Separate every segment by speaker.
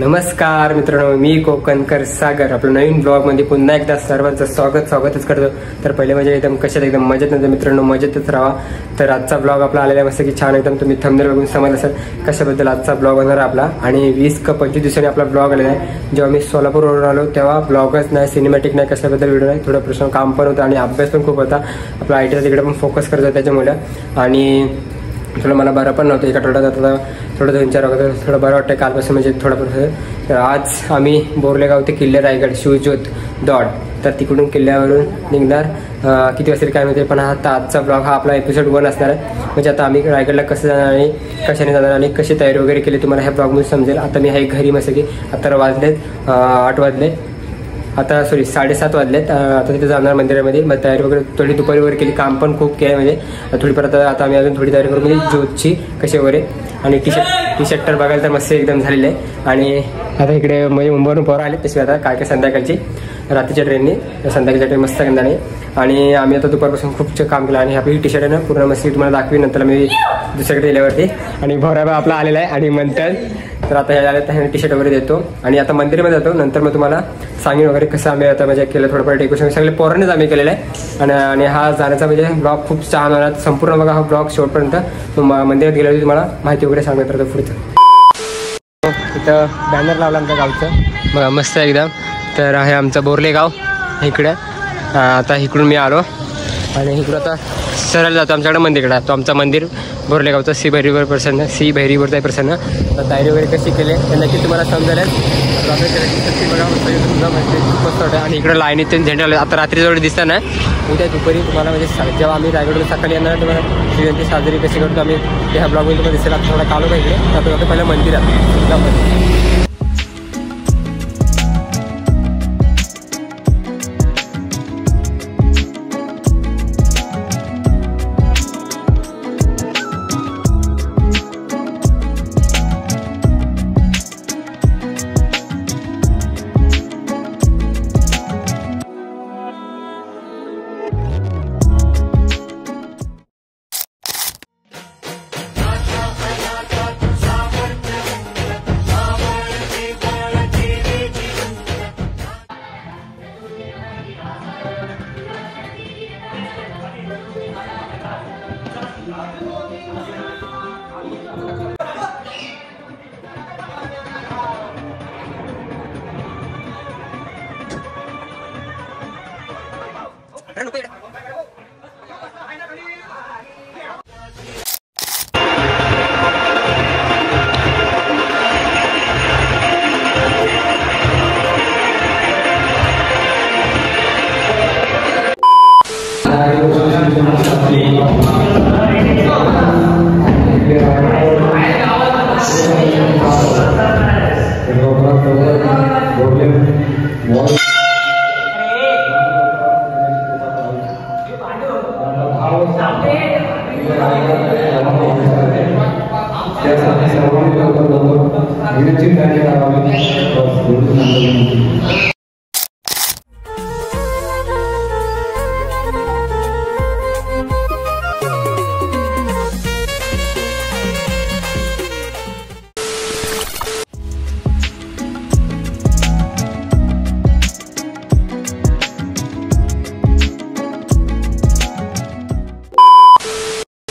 Speaker 1: नमस्कार मित्रांनो, मी कोकणकर सागर आपल्या नवीन ब्लॉगमध्ये पुन्हा एकदा सर्वांचं स्वागतच करतो. तर पहिले म्हणजे एकदम कशात एकदम मजेत नव्हतं मित्रांनो, मजेतच राहा. तर आजचा ब्लॉग आपला आलेला मस्त की छान एकदम तुम्ही थंबनेल बघून समजलं असेल कशाबद्दल आजचा ब्लॉग होणार आपला. आणि 20 का 25 दिवसांनी आपला ब्लॉग आलेला आहे. जेव्हा मी सोलापूरवरून आलो तेव्हा ब्लॉगच नाही, सिनेमॅटिक नाही, कशाबद्दल व्हिडिओ नाही. थोडं प्रश्न काम पण होतं आणि अभ्यास पण खूप होता. आपला आयटीचा तिकडे पण फोकस करत होता त्याच्यामुळे. आणि थोडं मला बरं पण नव्हतं, एका आठवड्यात आता थोडं 2-4 वगैरे थोडं बरं वाटतं कालपासून, म्हणजे थोडंफार. तर आज आम्ही बोरलेगाव ते किल्ले रायगड शिवज्योत दौड, तर तिकडून किल्ल्यावरून निघणार किती वाजता काय माहिती. पण आजचा ब्लॉग हा आपला एपिसोड 1 असणार आहे. म्हणजे आता आम्ही रायगडला कसं जाणार आणि कशाने जाणार आणि कशी तयारी वगैरे केली तुम्हाला ह्या ब्लॉगमध्ये समजेल. आता मी आहे घरी मस्त की आता वाजलेत 8 वाजले, आता 7:30 वाजलेत. आता तिथे जाणार मंदिरामध्ये. मग तयारी वगैरे थोडी दुपारी वगैरे केली, काम पण खूप केलं म्हणजे थोडीफार. आता आम्ही अजून थोडी तयारी करू म्हणजे ज्योतची कशी वगैरे. आणि टी शर्ट तर बघायला तर मस्त एकदम झालेलं आहे. आणि आता इकडे म्हणजे मुंबईवरून पोरं आले तशी आता काय संध्याकाळची रात्रीच्या ट्रेनने, संध्याकाळच्या ट्रेन मस्त गंधाने. आणि आम्ही आता दुपारपासून खूप काम केलं. आणि आपली टी शर्ट आहे ना पूर्ण मस्त तुम्हाला दाखवी नंतर मी दुसरीकडे गेल्यावरती. आणि भोराबा आपला आलेला आहे आणि म्हणतात तर आता हे आले तर टी शर्ट वगैरे देतो. आणि आता मंदिरामध्ये जातो, नंतर मग तुम्हाला सांगेन वगैरे कसं आम्ही आता म्हणजे केलं थोडंफार डेकोरेशन सगळे पोरांनीच आम्ही केलेलं आहे. आणि हा जाण्याचा म्हणजे ब्लॉग खूप छान होणार. संपूर्ण बघा हा ब्लॉग शेवटपर्यंत. मंदिरात गेल्यावरती तुम्हाला माहिती वगैरे सांगत राहतो पुढचं. इथं बॅनर लावला आमच्या गावचं बघा मस्त एकदम. तर आहे आमचं बोरलेगाव इकडे. आता इकडून मी आलो आणि इकडं आता सरळ जातो आमच्याकडे मंदिरकडे. तो आमचा मंदिर बोरलेगावचा सी भैरीवर आहे प्रसन्न. तर तयारी वगैरे कशी केली हे नक्की तुम्हाला समजायला बघा. आणि इकडं लाईनीत झेंडा आता रात्रीजवळ दिसतं ना. उद्या दुपारी तुम्हाला म्हणजे जेव्हा आम्ही रायगडवर सकाळी येणार तुम्हाला शिवजयंती साजरी कशी करतो आम्ही ह्या ब्लॉगमध्ये तुम्हाला दिसेल. आता थोडा कालो का इकडे जातो पहिलं मंदिरात.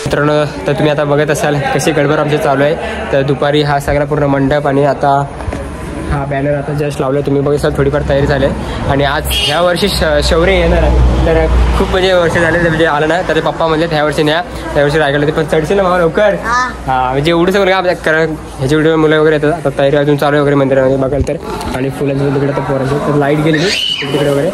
Speaker 1: मित्रांनो, तर तुम्ही आता बघत असाल कशी गडबड आमची चालू आहे. तर दुपारी हा सगळा पूर्ण मंडप आणि आता हा बॅनर आता जस्ट लावला तुम्ही बघत असाल. थोडीफार तयारी झाली आहे. आणि आज ह्या वर्षी शौर्य येणार आहे. तर खूप म्हणजे वर्ष झाले म्हणजे आलं नाही. तर ते पप्पा म्हणले ह्या वर्षी न्या, त्या वर्षी रायगडला ते पण चढशील ना मामा लवकर. म्हणजे एवढं सगळं कारण ह्याची व्हिडिओ मुलं वगैरे येतात. आता तयारी अजून चालू आहे वगैरे मंदिरामध्ये बघाल तर. आणि फुलांची तिकडे तर पोरांची तर लाईट गेलेली तिकडे वगैरे.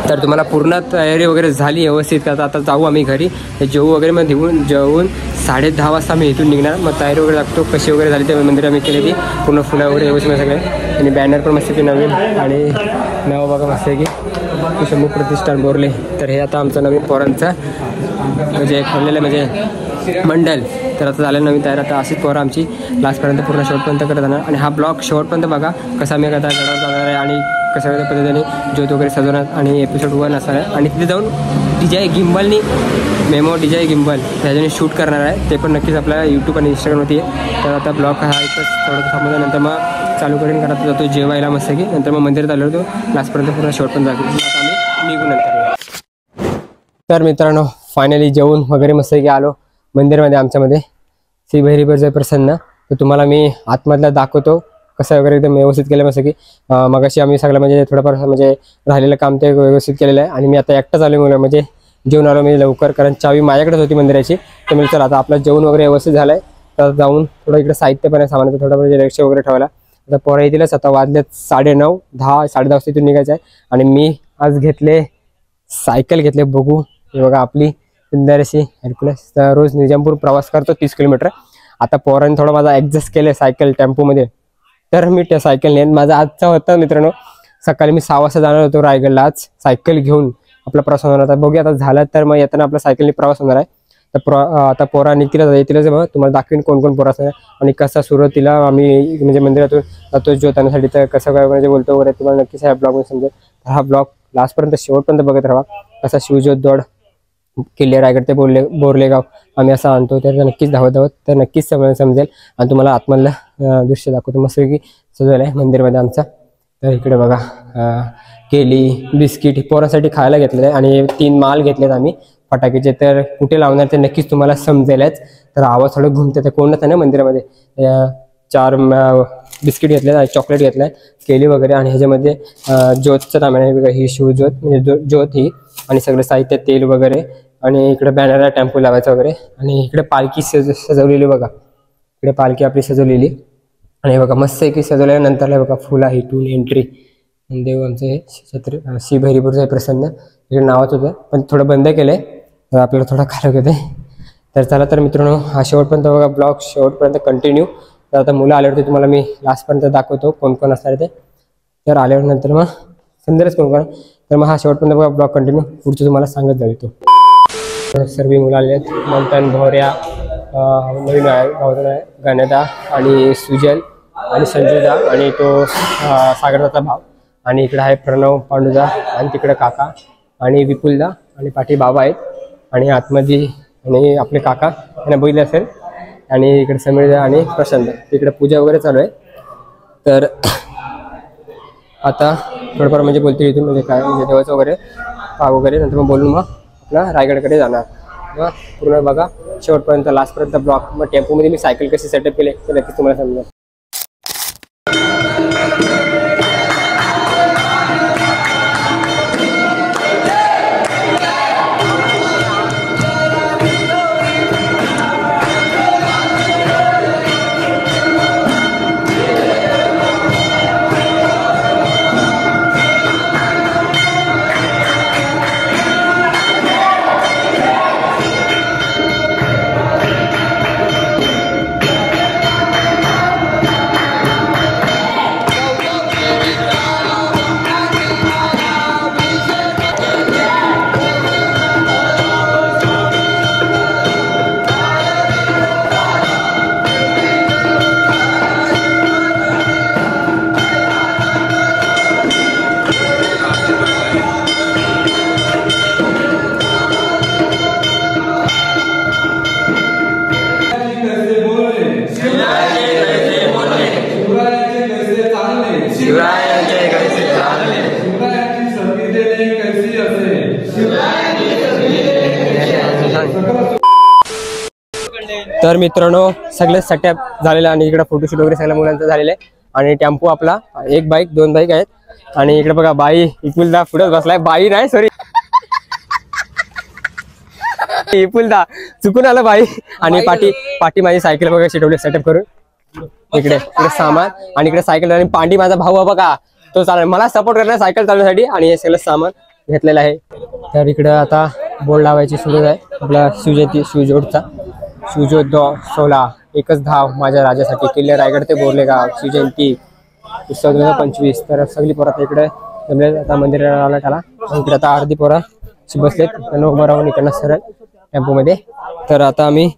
Speaker 1: तर तुम्हाला पूर्ण तयारी वगैरे झाली व्यवस्थित. आता जाऊ आम्ही घरी. हे जेवू वगैरे मग जेवून 10:30 वाजता आम्ही इथून निघणार. मग तयारी वगैरे लागतो कशी वगैरे झाली ते मंदिर आम्ही केली ती पूर्ण फुलं वगैरे व्यवस्थित सगळे. आणि बॅनर पण मस्त की नवीन आणि नाव बघा मस्त आहे की शंभू प्रतिष्ठान बोरले. तर हे आता आमचं नवीन पोरांचं म्हणजे ठरलेलं म्हणजे मंडल. तर आता झालं नवीन तयार. आता अशीच पोरं आमची लास्टपर्यंत पूर्ण शेवटपर्यंत करत जाणार. आणि हा ब्लॉग शेवटपर्यंत बघा कसा मी आता गडावर जाणार आहे आणि कशा पद्धतीने ज्योत वगैरे सजवणार. आणि एपिसोड 1 असणार आहे. आणि तिथे जाऊन DJI गिम्बलनी मेमो DJI गिम्बल त्याच्याने शूट करणार आहे. ते पण नक्कीच आपल्या यूट्यूब आणि इंस्टाग्रामवरती आहे. तर आता ब्लॉग हा एकच थोडं थांबवल्यानंतर मग चालू करीन, कारण आता जातो जेवायला मस्त की, नंतर मग मंदिरात आलो होतो लास्टपर्यंत पूर्ण शेवटपर्यंत जातो. आता आम्ही निघू नंतर. तर मित्रांनो फायनली जेवून वगैरे मस्त की आलो मंदिरमध्ये आमच्यामध्ये श्री भैरीवर प्रसन्न. तर तुम्हाला मी आतमधला दाखवतो कसं वगैरे एकदम व्यवस्थित केलं मस्त की. मगाशी आम्ही सगळं म्हणजे थोडंफार म्हणजे राहिलेलं काम ते व्यवस्थित केलेलं आहे. आणि मी आता एकटाच आलो मुलं म्हणजे जेवण आलो मी लवकर, कारण चावी माझ्याकडेच होती मंदिराची. तर मी चला आता आपलं जेवण वगैरे व्यवस्थित झालं आहे, तर जाऊन थोडं इकडे साहित्य पण आहे सामानाचं थोडं म्हणजे रिक्षा वगैरे ठेवायला. आता पोरं येतीलच, आता वाजलेत 9:30 10 10:30 वाजता इथून निघायचं आहे. आणि मी आज घेतले सायकल घेतले, बघू हे बघा आपली सुंदर अशी हरकुलस. तर रोज निजामपूर प्रवास करतो 30 किलोमीटर. आता पोरांनी थोडं माझा ॲडजस्ट केलं सायकल टेम्पोमध्ये, तर मी त्या सायकल नेन. माझा आजचा होता मित्रांनो, सकाळी मी 6 वाजता जाणार होतो रायगडला आज सायकल घेऊन, आपला प्रवास होणार होता. बघूया आता झालं तर मग येताना आपला सायकलने प्रवास होणार आहे. तर आता पोरा निघतीलच येतीलच बघ, तुम्हाला दाखवीन कोण कोण पोरा असणार आणि कसा सुरुवातीला आम्ही म्हणजे मंदिरातून जातो ज्योत आणण्यासाठी. तर कसं काय म्हणजे बोलतो वगैरे तुम्हाला नक्कीच ह्या ब्लॉग समजेल. हा ब्लॉग लास्टपर्यंत शेवटपर्यंत बघत राहा. कसा शिवज्योत दौड किल्ले रायगड ते बोरलेगाव आम्ही असं आणतो, तर नक्कीच धावत तर नक्कीच समजेल. आणि तुम्हाला आतमधलं दृश्य दाखवतो मस्त की सजवलं आहे मंदिरमध्ये आमचा. तर इकडे बघा केली बिस्किट पोरासाठी खायला घेतलेलं आहे आणि 3 माल घेतलेत आम्ही फटाक्याचे. तर कुठे लावणार ते नक्कीच तुम्हाला समजेलच. तर आवाज थोडं घुमते, तर कोणच आहे ना मंदिरामध्ये. 4 बिस्किट घेतले आहे, चॉकलेट घेतलं आहे, केली वगैरे. आणि ह्याच्यामध्ये ज्योतचं नाव आहे, ही शिवज्योत म्हणजे ज्योत ही. आणि सगळं साहित्य तेल वगैरे. आणि इकडे बॅनर आहे टेम्पो लावायचा वगैरे. आणि इकडे पालखी सजवलेली बघा, इकडे पालखी आपली सजवलेली. आणि बघा मस्त आहे की सजवल्यानंतरला बघा फुला इथून एंट्री. देव आमचं हे छत्र श्री भैरीपूरचं आहे प्रसन्न, इकडे नावाच होतं पण थोडं बंद केलंय, तर आपल्याला थोडं खारक येते. तर चला तर मित्रांनो हा शेवटपर्यंत बघा ब्लॉग शेवटपर्यंत कंटिन्यू. तर आता मुलं आल्यावरती तुम्हाला मी लास्टपर्यंत दाखवतो कोण कोण असणार ते. तर आल्यावर नंतर मग समजेलच कोण कोण. तर मग हा शेवटपर्यंत बघा ब्लॉग कंटिन्यू, पुढचं तुम्हाला सांगत जाईल. तो सर्व मुलं आले आहेत, मंथन भोऱ्या नवीन आहे गणेदा आणि सुजल आणि संजूदा आणि तो सागरदाचा भाव. आणि इकडे आहे प्रणव पांडुदा आणि तिकडे काका आणि विपुलदा आणि पाठी बाबा आहेत. आणि आतमध्ये आणि आपले काका यांना बघितले असेल. आणि इकडे समीरदा आणि प्रशांत, तिकडे पूजा वगैरे चालू आहे. तर आता थोडंफार म्हणजे बोलते इथून म्हणजे काय म्हणजे देवाचं वगैरे पाव वगैरे, नंतर मग बोलून मग आपला रायगडकडे जाणार. मग पूर्ण बघा शेवटपर्यंत लास्टपर्यंत ब्लॉग. मग टेम्पोमध्ये मी सायकल कशी सेटअप केले ते नक्कीच तुम्हाला समजेल. तर मित्रांनो सगळे सेटअप झालेलं आणि इकडे फोटोशूट वगैरे सगळ्या मुलांचं झालेलं आहे. आणि टेम्पो आपला 1 बाईक 2 बाईक आहेत. आणि इकडे बघा बाई इकुलदा पुढेच बसलाय, बाई नाही सॉरी इकुलदा चुकून आलं बाई. आणि पाठी माझी सायकल वगैरे शिटवली सेटअप करून. इकडे सामान आणि इकडे सायकल. आणि पांडी माझा भाऊ बघा तो चालू मला सपोर्ट करणार सायकल चालवण्यासाठी. आणि हे सगळं सामान घेतलेलं आहे. तर इकडं आता बोर्ड लावायची सुरू आहे आपला शिवजोतचा. शिवज्योत 16 एकच धाव माझ्या राजासाठी, किल्ले रायगड ते बोरलेगाव शिवजयंती उत्सव 2025. तर सगळी पोरं इकडे जमले आता मंदिराला त्याला. इकडे आता अर्धी पोरं बसलेत उभं राहून इकडनं सरळ टेम्पोमध्ये. तर आता आम्ही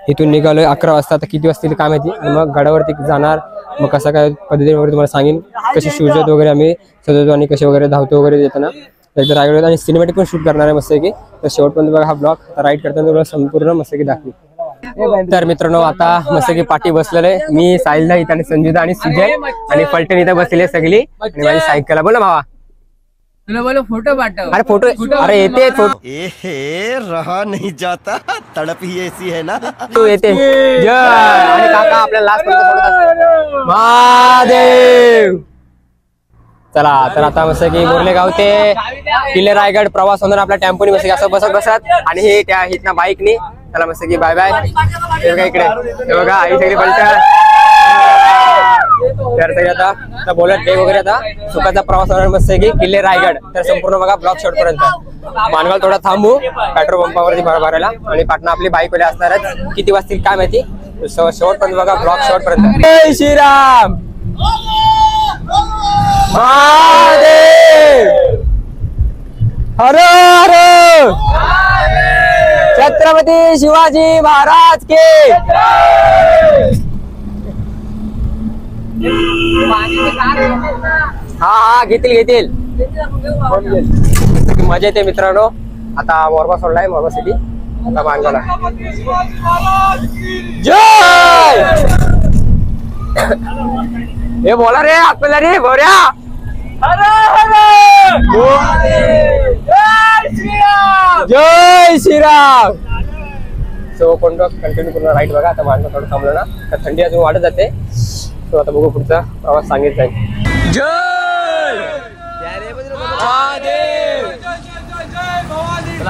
Speaker 1: इथून निघालोय 11 वाजता. आता किती वाजतील काय माहिती. आणि मग गडावरती जाणार, मग कसं काय पद्धतीने वगैरे तुम्हाला सांगेन कशी शिवज्योत वगैरे आम्ही सजवतो आणि कसे वगैरे धावतो वगैरे देताना. तर रायगड आणि सिनेमॅटिक पण शूट करणार आहे मस्त की. तर शेवटपर्यंत बघा हा ब्लॉग. राईड करताना तुम्हाला संपूर्ण मस्त की दाखवी. तर मित्रांनो आता मस्त की पाठी बसलेले मी, साहिलदा इथं आणि संजूदा आणि सुजय आणि पलटण इथं बसलेले सगळी आणि माझी सायकल. बोला भावा,
Speaker 2: तुला बोलो फोटो पाठव.
Speaker 1: अरे फोटो, अरे येते फोटो,
Speaker 3: रहा नहीं जाता, तड़प ही ऐसी है ना.
Speaker 1: तू येते. जय. आणि काका आपल्या लास्ट पर्यंत महादेव. चला तर आता मस्त की बोरलेगाव ते किल्ले रायगड प्रवास होणार आपल्या टेम्पोनी मस्त असं बसत बसत आणि हे त्या हिथना बाईकनी. चला मस्त की बाय बाय. हे बघा इकडे, हे बघा आई सगळी पलटण. तर सगळे आता बोलत डेग वगैरे आता सुखाचा प्रवास होणार मस्त की किल्ले रायगड. तर संपूर्ण बघा ब्लॉक शॉट पर्यंत. मानगाव थोडा थांबू पेट्रोल पंपावरती भरायला आणि पाटणा आपली बाईक वाले असणारच. किती वाजतील काय माहिती, शेवट पर्यंत बघा ब्लॉक शॉट पर्यंत. जय श्रीराम महादेव. हर हर छत्रपती शिवाजी महाराज के. हा घेतील घेतील. मजा येते मित्रांनो. आता मोरबा सोडलाय, मोरबा सिटी आता मानगावला. जय. हे बोला रे आपल्याला रे बोऱ्या. जय श्रीराम. सो कंटिन्यू पूर्ण राईट बघा. आता मानगाव थोडं थांबलं ना तर थंडी अजून वाढत जाते. तो आता बघू पुढचा प्रवास सांगित जाईल. जय महादेव.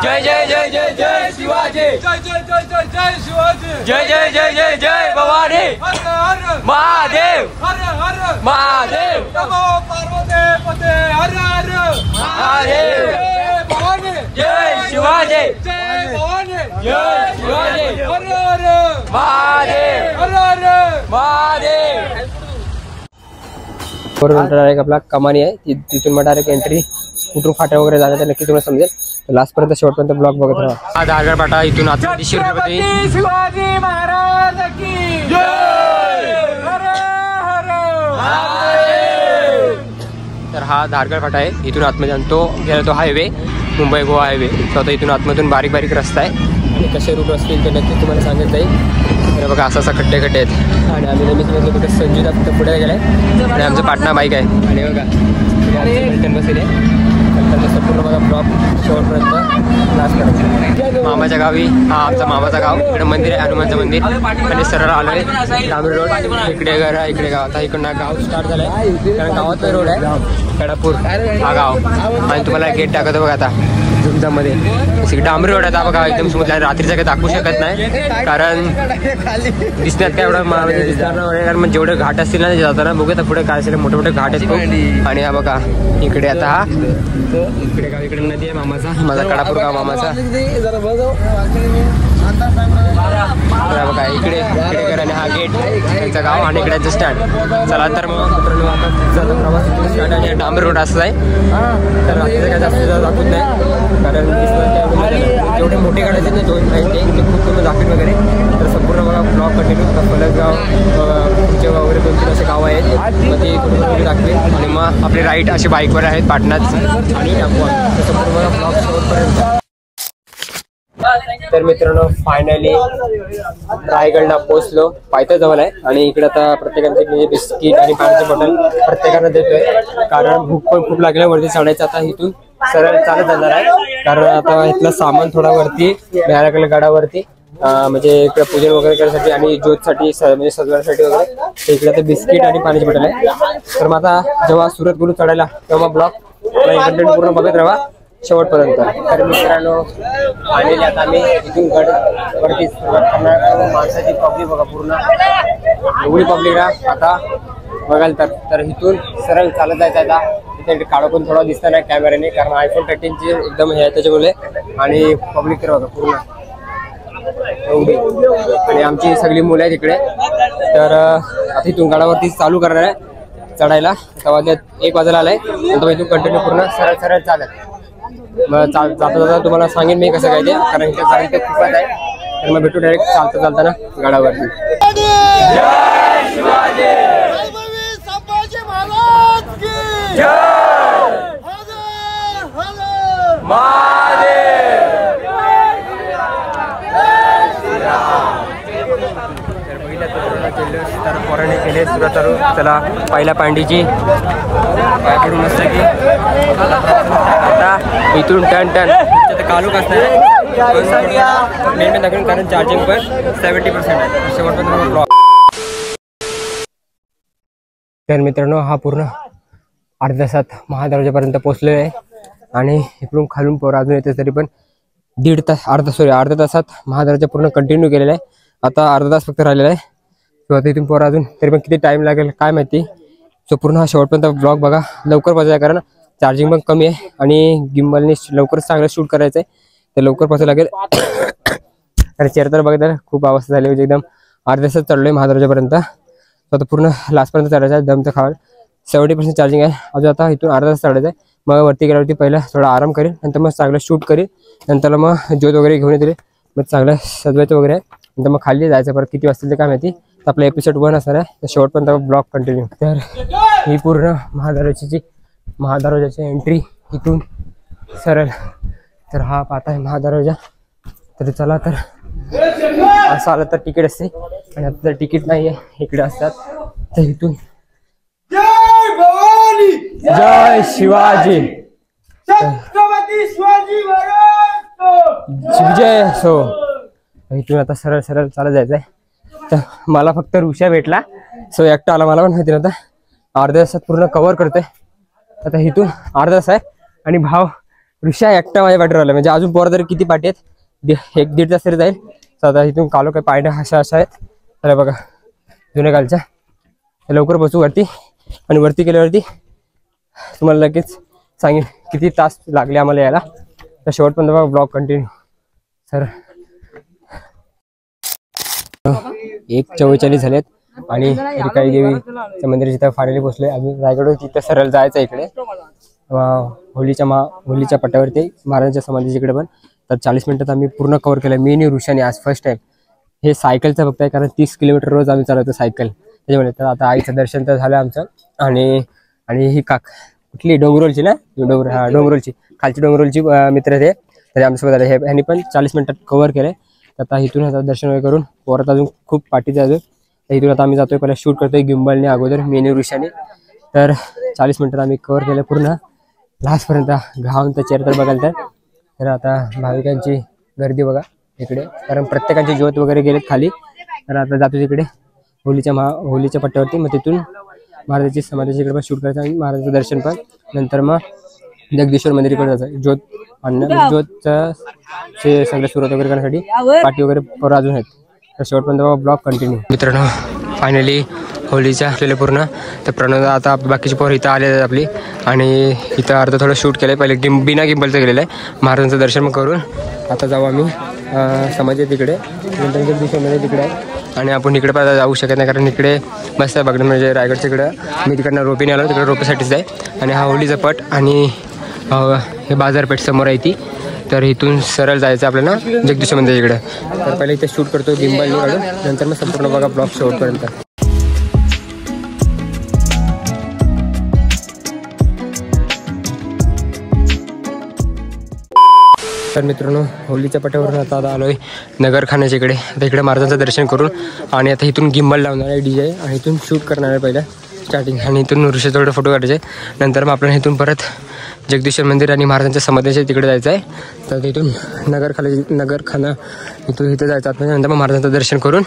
Speaker 1: जय जय जय जय जय शिवाजी. जय जय जय जय जय भवानी. महादेव महादेव. महादेव जय शिवाजी. जय शिवाजी. महादेव महादेव. डायरेक्ट आपला कमानी आहे तिथून मग डायरेक्ट एंट्री कुठून फाट्या वगैरे जाण्याचं नक्की तुम्हाला समजेल. लास्ट पर्यंत शेवटपर्यंत ब्लॉग बघत राहा. हा दारगड फाटा इथून आता शिवछत्रपती शिवाजी महाराज की जय. तर हा धारगड फाटा आहे. इथून आतमध्ये आणतो गेला तो हायवे मुंबई गोवा हायवे. तो आता इथून आतमधून बारीक बारीक रस्ता आहे आणि कसे रूट असतील ते नक्की तुम्हाला सांगत जाईल. तर बघा असा खड्डे खड्डे आहेत आणि आम्ही नेहमीच म्हणजे कुठे संजूदा तिथं पुढे गेलाय आणि आमचं पाटणा बाईक आहे. आणि बघा पलटण बसले संपूर्ण बघा ब्लॉक शेवटपर्यंत क्लास करायचं. मामाच्या गावी, हा आमचा मामाचा गाव. इकडे मंदिर आहे हनुमानचं मंदिर आणि सरळ आलोय डांबरी रोड. इकडे घर आहे, इकडे गाव. आता इकडनं गाव स्टार्ट झालंय कारण गावात रोड आहे कडापूर हा गाव. आणि तुम्हाला गेट टाकतो बघा आता झुमझामध्ये डांबरी रोड आहे बघा. एकदम स्मूथ आहे. रात्रीचं काही दाखवू शकत नाही कारण दिसण्यात काय एवढं म्हणजे दिसणार नाही. कारण जेवढे घाट असतील ना जाताना बघू तर पुढे काय असेल मोठे मोठे घाट आहेत. आणि हा बघा इकडे आता हा इकडे गाव, इकडे नदी आहे मामाचा, माझा कडापूर गाव मामाचा. बघा इकडे इकडे घर आणि हा गेट त्यांचं गाव आणि इकडेचं स्टँड. चला तर मग मित्रांनो आता प्रवास स्टँड आणि डांबरी रोड असं आहे. तर रात्रीचं काय जास्त दाखवत नाही कारण जेवढे मोठे गाड्याचे ना दोन आहेत ते खूप कमी दाखवेल वगैरे. तर संपूर्ण बघा ब्लॉक कंटिन्यू पलसगाव पुढचे वगैरे 2-3 असे गाव आहेत मग ते कुठे दाखवेल. आणि मग आपले राईट असे बाईकवर आहेत पाटणात आणि टाकू. तर संपूर्ण बघा ब्लॉक शेवटपर्यंत. तर मित्रांनो फायनली रायगडला पोहोचलो. पायथ्या जवळ आहे आणि इकडे आता प्रत्येकाने म्हणजे बिस्किट आणि पाण्याची बॉटल प्रत्येकानं देतोय कारण भूक पण खूप लागल्यावरती चढायचं. आता इथून सरळ चालत जाणार आहे कारण आता इथलं सामान थोडा वरती न्यायला गेलं गडावरती म्हणजे इकडे पूजन वगैरे करण्यासाठी आणि ज्योतसाठी म्हणजे सजवण्यासाठी वगैरे. तर इकडे आता बिस्किट आणि पाण्याची बॉटल आहे. तर मग आता जेव्हा सुरत गुरु चढायला तेव्हा ब्लॉग कंटेंट पूर्ण बघत राहा शेवटपर्यंत. तर मित्रांनो आलेले आता आम्ही इथून गड वरती सुरुवात करणार. माणसाची पब्लिक बघा पूर्ण एवढी पब्लिक आहे आता बघाल तर इथून सरळ चालत जायचं. आता इथे काळो पण थोडा दिसत नाही कॅमेऱ्याने कारण iPhone 13ची एकदम हे आहे त्याच्यामुळे. आणि पब्लिक तर बघा पूर्ण एवढी आणि आमची सगळी मुलं आहेत इकडे. तर आता इथून गडावरती चालू करणार आहे चढायला. आता वाजल्यात 1 वाजायला आलाय. नंतर इथून कंटिन्यू पूर्ण सरळ सरळ चालत मग जाता जाता तुम्हाला सांगेन मी कसं काय ते कारण इथे जागा इथे खूपच आहे. तर मग भेटू डायरेक्ट चालताना गडावरती. जय शिवाजी. संभाजी महाराज की जय. महादेव. चाललो तर पोराने केले सुरुवात करू. चला पहिल्या पांडीची पाय पडून मस्त की आता इथून टन टन कालूक असणार मेन दाखवून कारण चार्जिंग पण 70% आहे शेवटपर्यंत ब्लॉक. तर मित्रांनो हा पूर्ण अर्ध्या तासात महादरवाजापर्यंत पोहोचलेला आहे आणि इकडून खालून पोरं अजून येते तरी पण अर्ध्या तासात महादरवाजा पूर्ण कंटिन्यू केलेला आहे. आता अर्धा तास फक्त राहिलेला आहे. सो आता इथून पोरं अजून तरी पण किती टाईम लागेल काय माहिती. सो पूर्ण हा शेवटपर्यंत ब्लॉग बघा लवकर पोहोचायचा कारण चार्जिंग पण कमी आहे आणि गिम्बलने लवकर चांगलं शूट करायचं आहे तर लवकर पोहोचायला लागेल. आणि चेअर तर बघा खूप अवस्था झाली म्हणजे एकदम अर्ध्या तासात चढलोय महादरवाजापर्यंत. आता पूर्ण लास्टपर्यंत चढायचं आहे. दमचं खावाल 70% चार्जिंग आहे अजून. आता इथून अर्धा तास चढायचं आहे. मग वरती गेल्यावरती पहिला थोडा आराम करेल नंतर मग चांगलं शूट करेल. नंतर मग ज्योत वगैरे घेऊन येतील मग चांगलं सजवायचं वगैरे आहे. नंतर मग खाली जायचं परत किती वाजतील ते काय माहिती. तर आपला एपिसोड 1 असणार आहे तर शेवटपर्यंत ब्लॉग कंटिन्यू. तर ही पूर्ण महादरवाजाची एंट्री इथून सरळ. तर हा पाहता आहे महादरवाजा. तर चला तर असं आलं तर तिकीट असते आणि आता तर तिकीट नाही आहे इकडे असतात. तर इथून जय शिवाजी जय सो. इथून आता सरळ सरळ चालत जायचं आहे. तर मला फक्त ऋषा भेटला सो एकटा आला. मला पण माहिती नव्हतं. अर्ध्या तासात पूर्ण कव्हर करतोय. आता इथून अर्धा तास आहे आणि भाव ऋषा एकटा माझ्या पाठीवर आला म्हणजे अजून पोरं तरी किती पाठी आहेत 1-1.5 तास तरी जाईल. तर आता इथून कालो काय पायऱ्या अशा आहेत. तर बघा जुन्या कालच्या लवकर बसू वरती आणि वरती गेल्यावरती तुम्हाला लगेच सांगेन किती तास लागले आम्हाला यायला. तर शेवटपर्यंत बघा ब्लॉग कंटिन्यू. सर 1:44 झालेत आणि रिकाई देवीच्या मंदिर जिथं फायनली पोहोचलोय. आम्ही रायगड तिथं सरळ जायचं इकडे होलीच्या पट्ट्यावरती महाराजांच्या समाधीच्या इकडे पण. तर 40 मिनिटात आम्ही पूर्ण कव्हर केलं. मी आणि ऋषाने आज फर्स्ट टाइम हे सायकलचं बघताय कारण 30 किलोमीटर रोज आम्ही चालवतो सायकल त्याच्यामुळे. तर आता आईचं दर्शन तर झालं आमचं आणि ही कुठली डोंगरोलची ना डोंगरोलची खालची डोंगरोलची मित्र ते तर आमच्यासोबत हे ह्यांनी पण 40 मिनिटात कव्हर केलंय. आता इथून आता दर्शन वगैरे करून परत अजून खूप पाठीचं अजून. तर इथून आता आम्ही जातोय पहिला शूट करतोय गिम्बलने अगोदर मी आणि ऋषाने. तर 40 मिनिटात आम्ही कव्हर केलं पूर्ण लास्टपर्यंत. घाऊन तर चेअर तर बघाल तर आता भाविकांची गर्दी बघा इकडे कारण प्रत्येकाची ज्योत वगैरे गेलेत खाली. तर आता जातो तिकडे होलीच्या पट्ट्यावरती. मग तिथून महाराजाची समाधीच्या इकडे पण शूट करायचं आणि महाराजाचं दर्शन पण. नंतर मग जगदीश्वर मंदिराकडे जायचं ज्योत ज्योतचं सगळं सुरुवात वगैरे करण्यासाठी पाठी वगैरे पोरं अजून आहेत. तर शेवटपर्यंत ब्लॉग कंटिन्यू. मित्रांनो फायनली होलीच्या आपल्याला पूर्ण. तर प्रणव आता बाकीची पोरं इथं आले आहेत आपली आणि इथं अर्धा थोडं शूट केलं आहे. पहिले बिना गिम्बलचं गेलेलं आहे. महाराजांचं दर्शन करून आता जाऊ आम्ही समाधी तिकडे नंतर जगदीश्वर मंदिर तिकडे आहे आणि आपण इकडे पण जाऊ शकत नाही कारण इकडे मस्त आहे बघणं म्हणजे रायगडच्या इकडं. मी तिकडनं रोपीने आलो तिकडे रोपीसाठीच आहे. आणि हा होलीचा पट आणि हे बाजारपेठ समोर आहे ती. तर इथून सरळ जायचं आपल्याला जगदीश्वर मंदिर इकडे. तर पहिले इथे शूट करतो गिम्बलने काढून नंतर मग संपूर्ण बघा ब्लॉग शेवटपर्यंत. तर मित्रांनो होलीच्या पट्ट्यावरून आता आलोय नगरखान्याच्या इकडे. आता इकडे महाराजांचं दर्शन करून आणि आता इथून गिम्बल लावणार आहे DJ आणि इथून शूट करणार आहे पहिलं स्टार्टिंग. आणि इथून ऋषी थोडे फोटो काढायचे. नंतर मग आपल्याला इथून परत जगदीश्वर मंदिर आणि महाराजांच्या समाधीच्या तिकडे जायचं आहे. तर तिथून नगरखाना इथं जायचं आतमध्ये. नंतर मग महाराजांचं दर्शन करून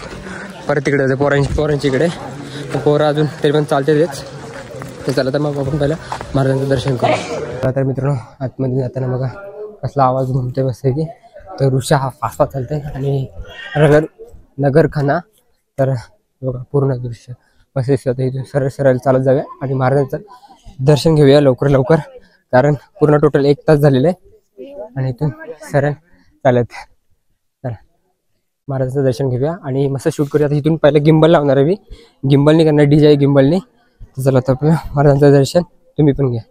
Speaker 1: परत तिकडे जायचं पोरांच्या इकडे. पोरं अजून तरी पण चालते तेच. तर चला तर मग आपण पहिलं महाराजांचं दर्शन करू. तर मित्रांनो आतमध्ये जाताना बघा कसला आवाज घुमतोय मस्त की. तर ऋषा हा फास्ट चालतंय आणि नगरखाना. तर बघा पूर्ण दृश्य मस्त दिसतं. इथून सरळ चालत जाऊया आणि महाराजांचं दर्शन घेऊया लवकर कारण पूर्ण टोटल 1 तास झालेलं आहे. आणि इथून सरळ चालत तर महाराजांचं दर्शन घेऊया आणि मस्त शूट करूया. आता इथून पहिलं गिम्बल लावणार आहे मी. गिम्बलनी करणार DJ गिम्बलनी. तर चला तर आपलं महाराजांचं दर्शन तुम्ही पण घ्या.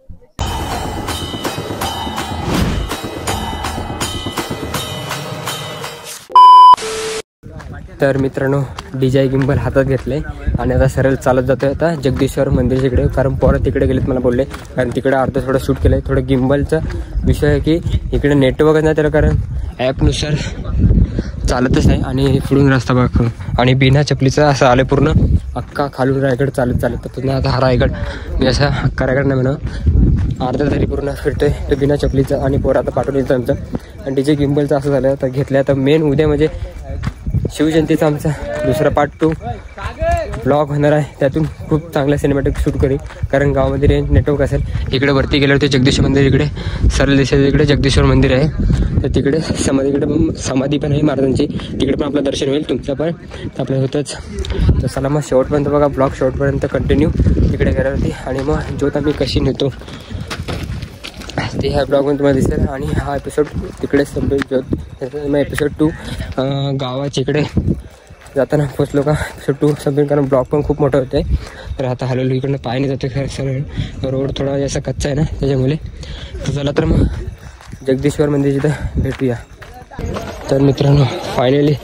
Speaker 1: तर मित्रांनो DJ गिम्बल हातात घेतले आणि आता सरळ चालत जातोय आता जगदीश्वर मंदिरच्या इकडे कारण पोरं तिकडे गेलेत मला बोलले कारण तिकडे अर्ध थोडं शूट केलंय. थोडं गिम्बलचा विषय आहे की इकडे नेटवर्कच नाही त्याला कारण ॲपनुसार चालतच नाही आणि पुढून रस्ता बघ आणि बिना चपलीचा असं आलं पूर्ण अख्खा खालून रायगड चालत चालत पुन्हा आता हा रायगड मी असा अख्खा रायगड नाही म्हणा अर्धा तरी पूर्ण फिरतोय तो बिना चपलीचा आणि पोरं आता पाठवून येतं आमचं आणि डीजे गिम्बलचं असं झालं तर घेतलं आता मेन उद्या म्हणजे शिवजयंतीचा आमचा दुसरा पार्ट 2 ब्लॉग होणार आहे त्यातून खूप चांगला सिनेमॅटिक शूट करेल कारण गावामध्ये रेंज नेटवर्क असेल इकडे वरती गेल्यावर ते जगदीश्वर मंदिर इकडे सरळ दिशेच्या इकडे जगदीश्वर मंदिर आहे तर तिकडे समाधी पण आहे महाराजांची तिकडे पण आपलं दर्शन होईल तुमचं पण आपलं होतंच तर चला मग शेवटपर्यंत बघा ब्लॉग शेवटपर्यंत कंटिन्यू तिकडे गेल्यावरती आणि मग ज्योत आम्ही कशी नेतो ते ह्या ब्लॉगमध्ये तुम्हाला दिसेल आणि हा एपिसोड तिकडे संपेल ज्योत मग एपिसोड 2 गावाच्या इकडे जाताना पोचलो का एपिसोड 2 संपेल कारण ब्लॉग पण खूप मोठं होतं आहे तर आता हळूहळू इकडनं पायने जातो सरळ रोड थोडा असा कच्चा आहे ना त्याच्यामुळे तर चला तर मग जगदीश्वर मंदिर जिथं भेटूया तर मित्रांनो फायनली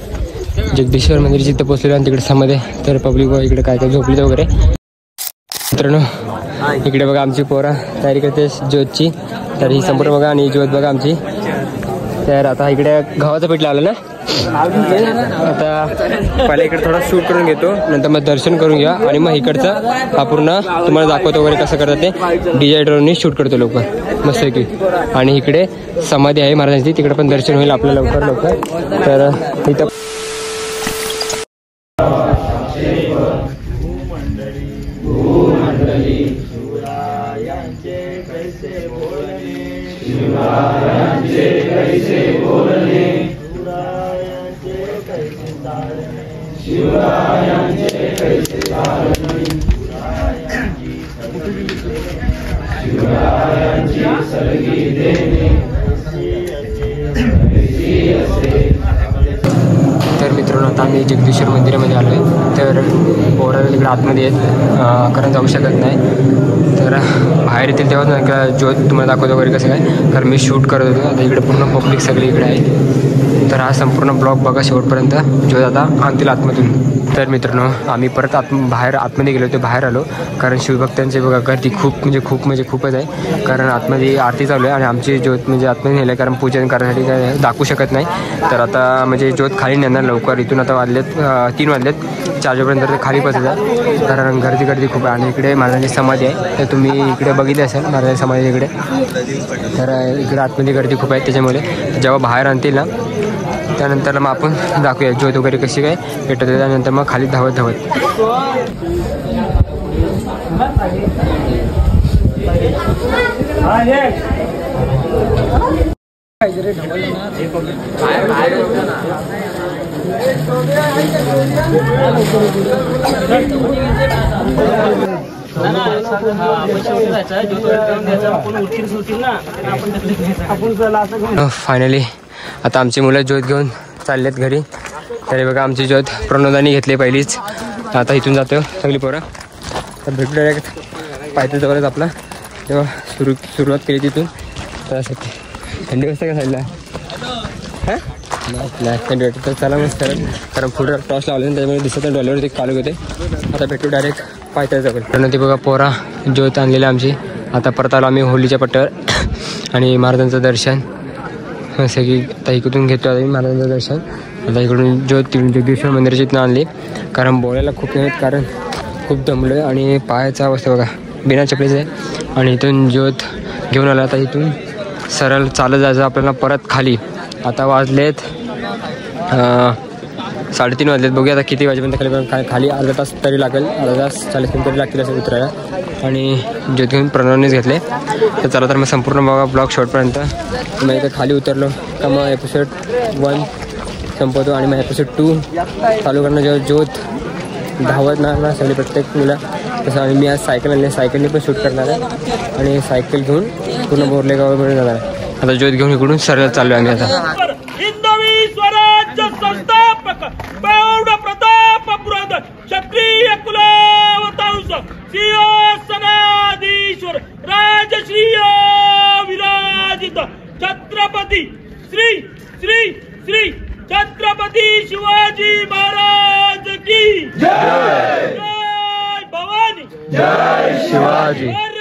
Speaker 1: जगदीश्वर मंदिर जिथं पोचलेलो आणि तिकडे समाधी तर पब्लिक इकडे काय काय झोपली वगैरे मित्रांनो इकडे बघा आमची पोरा तयारी करते ज्योतची तर ही संपूर्ण बघा आणि ज्योत बघा आमची तर आता इकडे गव्हाचं पीठ लावलं ना आता पहिला इकडे थोडा शूट करून घेतो नंतर मग दर्शन करून घ्या आणि मग इकडचं हा पूर्ण तुम्हाला दाखवतो वगैरे कसं करतात ते डीजे ड्रोननी शूट करतो लोक मस्त की आणि इकडे समाधी आहे महाराजांची तिकडे पण दर्शन होईल आपलं लवकर तर इथं तर मित्रांनो आता आम्ही जगदीश्वर मंदिरामध्ये आलो आहे तर पोराला तिकडे आतमध्ये येत कारण जाऊ शकत नाही तर बाहेर येतील तेव्हा ज्योत तुम्हाला दाखवतो वगैरे कसं काय कारण मी शूट करत होतो आता इकडे पूर्ण पब्लिक सगळी इकडे आहे तर हा संपूर्ण ब्लॉग बघा शेवटपर्यंत ज्योत आता आणतील आतमधून तर मित्रांनो आम्ही परत आतमध्ये गेलो होतो बाहेर आलो कारण शिवभक्तांची बघा गर्दी खूपच आहे कारण आतमध्ये आरती चालू आहे आणि आमची ज्योत म्हणजे आतमध्ये नेलं कारण पूजन करण्यासाठी काय दाखवू शकत नाही तर आता म्हणजे ज्योत खाली नेणार लवकर इथून आता 3 वाजलेत 4 वाजेपर्यंत खाली बसायचं कारण गर्दी खूप आहे आणि इकडे महाराजांची समाधी आहे तर तुम्ही इकडे बघितले असेल महाराजांची समाधी इकडे तर इकडे आतमध्ये गर्दी खूप आहे त्याच्यामुळे जेव्हा बाहेर आणतील ना त्यानंतर मग आपण दाखवूया ज्योत वगैरे कशी काय भेटत त्यानंतर मग खाली धावत फायनली आता आमची मुलं ज्योत घेऊन चाललेत घरी तरी बघा आमची ज्योत प्रणोदानी घेतली पहिलीच आता इथून जातो सगळी पोरं तर भेटू डायरेक्ट पायथ्या जवळच आपला तेव्हा सुरुवात केली तिथून त्यासाठी थंडी वाजता का साईडला हां नाही थंडी वाटत तर चला मस्त कारण पुढे टॉस लावले त्याच्यामुळे दिसत नाही डॉलरवरती कालू होते आता भेटू डायरेक्ट पायथ्या जवळ कारण ती बघा पोरा ज्योत आणलेली आमची आता परत आलो आम्ही होलीच्या पट्ट्यावर आणि महाराजांचं दर्शन सगळी आता इकडून घेतो आता महाराजांचं दर्शन आता इकडून ज्योत तिकडून जगदीश्वर मंदिराची इथून आणली कारण बोलायला खूप नाहीत कारण खूप दमलो आहे आणि पायाचा अवस्था बघा बिना चपलीचं आहे आणि इथून ज्योत घेऊन आला आता इथून सरळ चालत जायचं आपल्याला परत खाली आता वाजलेत 3:30 वाजलेत बघूया आता किती वाजेपर्यंत खाली अर्धा तास तरी लागेल अर्धा तास 40 मिनिट तरी लागतील असं उतरायला आणि ज्योत घेऊन प्रणवनेच घेतले तर चला तर मग संपूर्ण बघा ब्लॉग शॉर्टपर्यंत मग इथं खाली उतरलो का मग एपिसोड 1 संपवतो आणि मग एपिसोड 2 चालू करणं जेव्हा ज्योत धावत ना सगळी प्रत्येक मुलं तसं आणि मी आज सायकलने पण शूट करणार आहे आणि सायकल घेऊन पूर्ण बोरलेगावमध्ये जाणार आहे आता ज्योत घेऊन इकडून सरळ चाललो आम्ही आता
Speaker 4: हिंदवी स्वराज्य संस्थापक प्रौढ प्रताप क्षत्रिय कुलवंश सिंहासनाधीश्वर राजश्रीय विराजित छत्रपती श्री श्री श्री छत्रपती शिवाजी महाराज की जय जय भवानी
Speaker 1: जय शिवाजी
Speaker 4: हर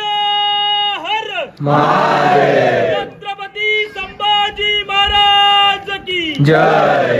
Speaker 4: हर
Speaker 1: महादेव
Speaker 4: छत्रपती संभाजी महाराज की
Speaker 1: जय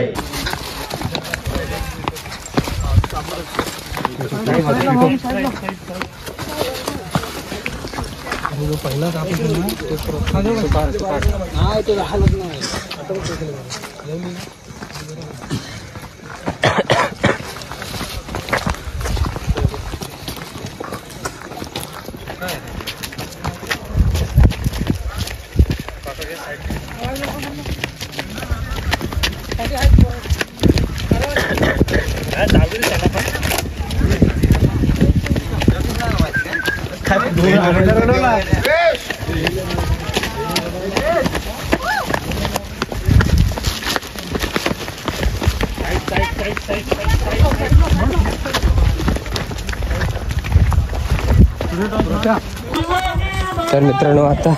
Speaker 1: तर मित्रांनो आता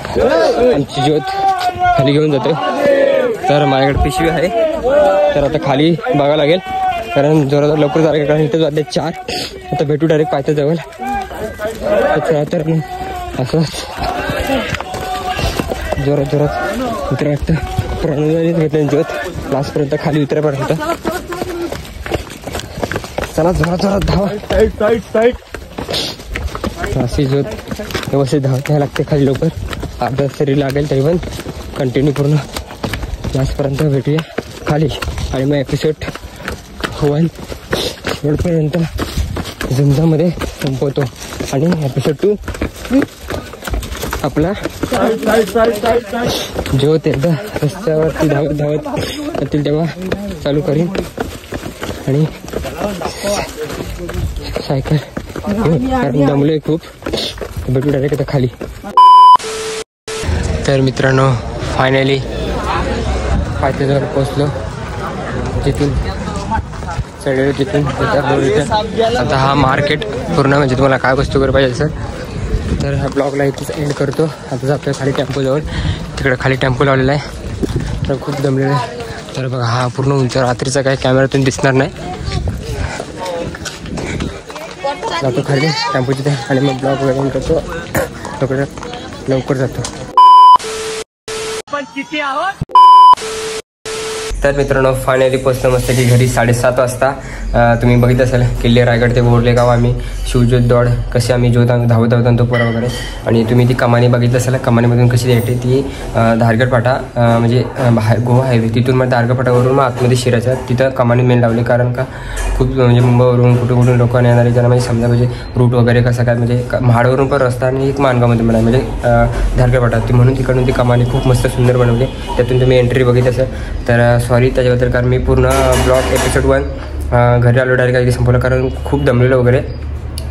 Speaker 1: आमची ज्योत खाली घेऊन जातो. तर माझ्याकडे पिशवी आहे, तर आता खाली बघावं लागेल कारण जोरात लवकर जायला, कारण इथं वाजले 4. आता भेटू डायरेक्ट पायथ्या जवळ. तर असंच जोरात मित्र वाटतं प्रणवली ज्योत लास्टपर्यंत खाली उतरेपर्यंत. चला जोरात धावा. अशी ज्योत व्यवस्थित धावत नाही लागते खाली लवकर. अर्धा तरी लागेल, तरी पण कंटिन्यू पूर्ण लास्टपर्यंत भेटूया खाली. आणि मग एपिसोड 1 शेवटपर्यंत झुमझामध्ये संपवतो. आणि एपिसोड 2 आपला ज्योत एकदा रस्त्यावरती धावत येतील तेव्हा चालू करीन. आणि सायकल कारण दमलोय खूप. भेटू डायरेक्ट आता खाली. तर मित्रांनो फायनली पायथ्याजवळ पोचलो. जिथून चढलो तिथून आता हा मार्केट पूर्ण म्हणजे तुम्हाला काय वस्तू करायला पाहिजे सर. तर ह्या ब्लॉगला इथेच एंड करतो. आता जातोय खाली टेम्पोजवळ. तिकडे खाली टेम्पो लावलेला आहे. तर खूप दमलेलं आहे. तर बघा हा पूर्ण उंच, रात्रीचा काही कॅमेऱ्यातून दिसणार नाही. जातो खाली टेम्पोची ते आणि मग ब्लॉग वगैरे करतो. लवकर जातो. तर मित्रांनो फायनली पोचलं मस्त की घरी 7:30 वाजता. तुम्ही बघित असाल किल्ले रायगड ते बोरलेगाव आम्ही शिवज्योत दौड कशी आम्ही ज्योत धावत तो पोरा वगैरे. आणि तुम्ही ती कमानी बघितलं असाल, कमानीमधून कशी येते ती धारगड फाटा म्हणजे गोवा हायवे तिथून मग धारगड फाटावरून मग आतमध्ये शिरायचं. तिथं कमानी मेन लावली कारण का खूप म्हणजे मुंबईवरून कुठून लोकांना येणारे ज्यांना म्हणजे समजा म्हणजे रूट वगैरे कसं काय म्हणजे महाडवरून पण रस्ता आणि एक मानगावमध्ये पण आहे म्हणजे धारगड फाटा ती म्हणून तिकडून ती कमानी खूप मस्त सुंदर बनवली. त्यातून तुम्ही एंट्री बघित असाल. तर सॉरी त्याच्याबद्दल कारण मी पूर्ण ब्लॉग एपिसोड 1 घरी आलो डायरेक्ट काही संपवलं कारण खूप दमलेलं वगैरे.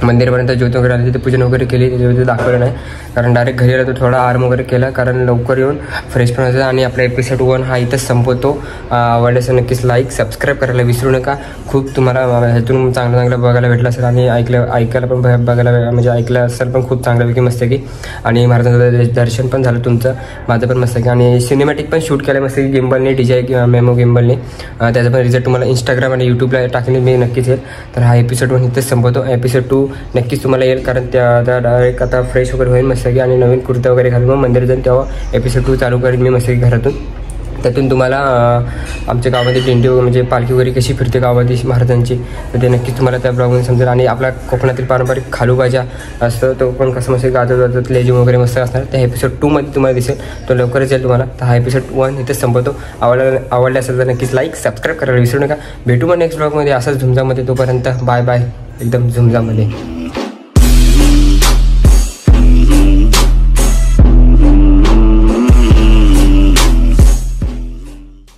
Speaker 1: मंदिरापर्यंत ज्योत वगैरे आली तिथे पूजन वगैरे केली, त्याच्यामध्ये दाखवलं नाही कारण डायरेक्ट घरी आला तर थोडा आराम वगैरे केला कारण लवकर येऊन फ्रेश पण व्हायचं. आणि आपला एपिसोड 1 हा इथंच संपवतो. आवडल्यास नक्कीच लाईक सबस्क्राईब करायला विसरू नका. खूप तुम्हाला ह्यातून चांगलं बघायला भेटलं असेल आणि ऐकायला पण बघायला म्हणजे ऐकलं असेल पण खूप चांगल्यापैकी मस्त की. आणि महाराजांचं दर्शन पण झालं तुमचं, माझं पण मस्त की. आणि सिनेमॅटिक पण शूट केलं मस्त की गिम्बलने, DJI किंवा मेमो गिम्बलने. त्याचा पण रिझल्ट तुम्हाला इंस्टाग्राम आणि यूट्यूबला टाकणे मी नक्कीच येईल. तर हा एपिसोड 1 इथंच संपवतो. एपिसोड 2 नक्कीच तुम्हाला येईल कारण त्या डायरेक्ट आता फ्रेश वगैरे होईल मस्त की. आणि नवीन कुर्ता वगैरे घालून मग मंदिर जाईन तेव्हा एपिसोड 2 चालू करेन मी मस्त की घरातून. त्यातून तुम्हाला आमच्या गावामध्ये दिंडी म्हणजे पालखी वगैरे कशी फिरते गावामध्ये महाराजांची तर ते नक्कीच तुम्हाला त्या ब्लॉगमध्ये समजेल. आणि आपला कोकणातील पारंपरिक खालूबाजा असतो तो पण कसं मस्त गाजत लेझिम वगैरे मस्त असणार. त्या एपिसोड 2 मध्ये तुम्हाला दिसेल, तो लवकरच येईल तुम्हाला. तर हा एपिसोड 1 इथेच संपवतो. आवडला असेल तर नक्कीच लाईक सबस्क्राईब करायला विसरू नका. भेटू मग नेक्स्ट ब्लॉगमध्ये असंच झुमझामध्ये. तोपर्यंत बाय बाय एकदम झुमझामध्ये.